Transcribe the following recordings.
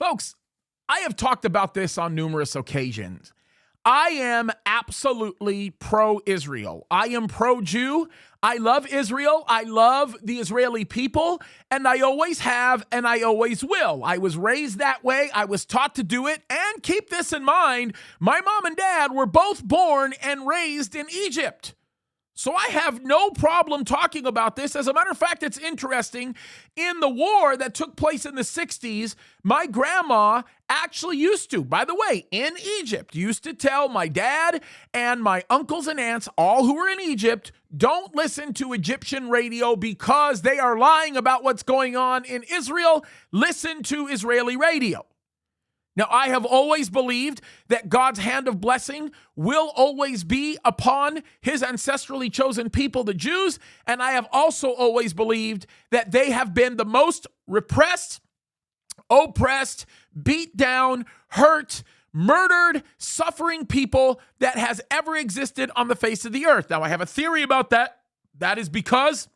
Folks, I have talked about this on numerous occasions. I am absolutely pro-Israel. I am pro-Jew. I love Israel. I love the Israeli people, and I always have, and I always will. I was raised that way. I was taught to do it. And keep this in mind, my mom and dad were both born and raised in Egypt. So I have no problem talking about this. As a matter of fact, it's interesting. In the war that took place in the 60s, my grandma actually used to, by the way, in Egypt, used to tell my dad and my uncles and aunts, all who were in Egypt, don't listen to Egyptian radio because they are lying about what's going on in Israel. Listen to Israeli radio. Now, I have always believed that God's hand of blessing will always be upon his ancestrally chosen people, the Jews, and I have also always believed that they have been the most repressed, oppressed, beat down, hurt, murdered, suffering people that has ever existed on the face of the earth. Now, I have a theory about that. That is because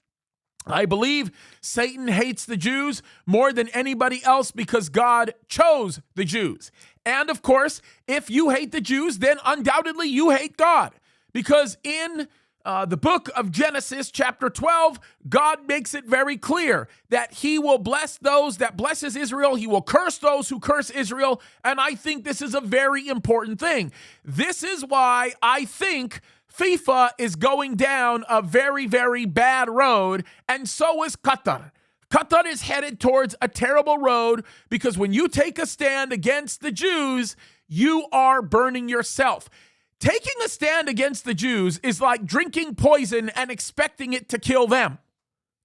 I believe Satan hates the Jews more than anybody else because God chose the Jews. And of course, if you hate the Jews, then undoubtedly you hate God. Because in the book of Genesis, chapter 12, God makes it very clear that he will bless those that blesses Israel. He will curse those who curse Israel. And I think this is a very important thing. This is why I think FIFA is going down a very, very bad road, and so is Qatar. Qatar is headed towards a terrible road because when you take a stand against the Jews, you are burning yourself. Taking a stand against the Jews is like drinking poison and expecting it to kill them.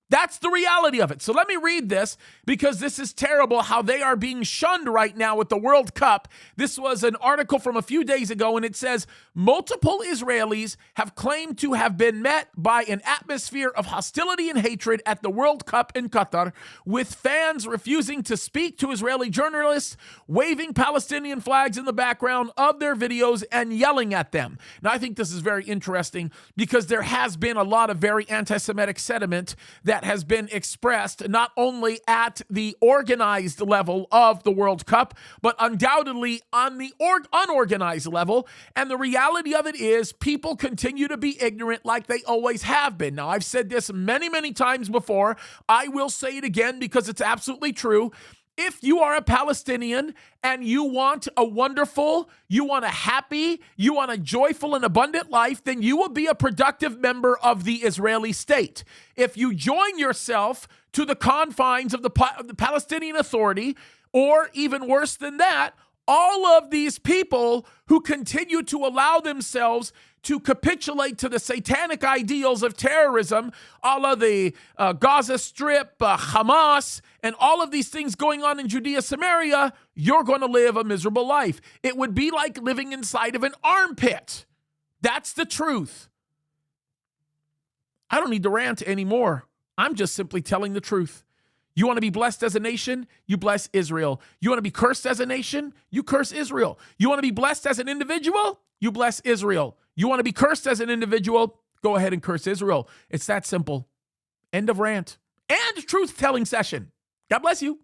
That's the reality of it. So let me read this because this is terrible how they are being shunned right now with the World Cup. This was an article from a few days ago, and it says multiple Israelis have claimed to have been met by an atmosphere of hostility and hatred at the World Cup in Qatar, with fans refusing to speak to Israeli journalists, waving Palestinian flags in the background of their videos, and yelling at them. Now, I think this is very interesting because there has been a lot of very anti-Semitic sentiment that has been expressed not only at the organized level of the World Cup, but undoubtedly on the unorganized level. And the reality of it is people continue to be ignorant like they always have been. Now, I've said this many, many times before. I will say it again because it's absolutely true. If you are a Palestinian and you want a wonderful, you want a happy, you want a joyful and abundant life, then you will be a productive member of the Israeli state. If you join yourself to the confines of the Palestinian Authority, or even worse than that, all of these people who continue to allow themselves to capitulate to the satanic ideals of terrorism, all of the Gaza Strip, Hamas, and all of these things going on in Judea, Samaria, you're going to live a miserable life. It would be like living inside of an armpit. That's the truth. I don't need to rant anymore. I'm just simply telling the truth. You want to be blessed as a nation? You bless Israel. You want to be cursed as a nation? You curse Israel. You want to be blessed as an individual? You bless Israel. You want to be cursed as an individual? Go ahead and curse Israel. It's that simple. End of rant and truth-telling session. God bless you.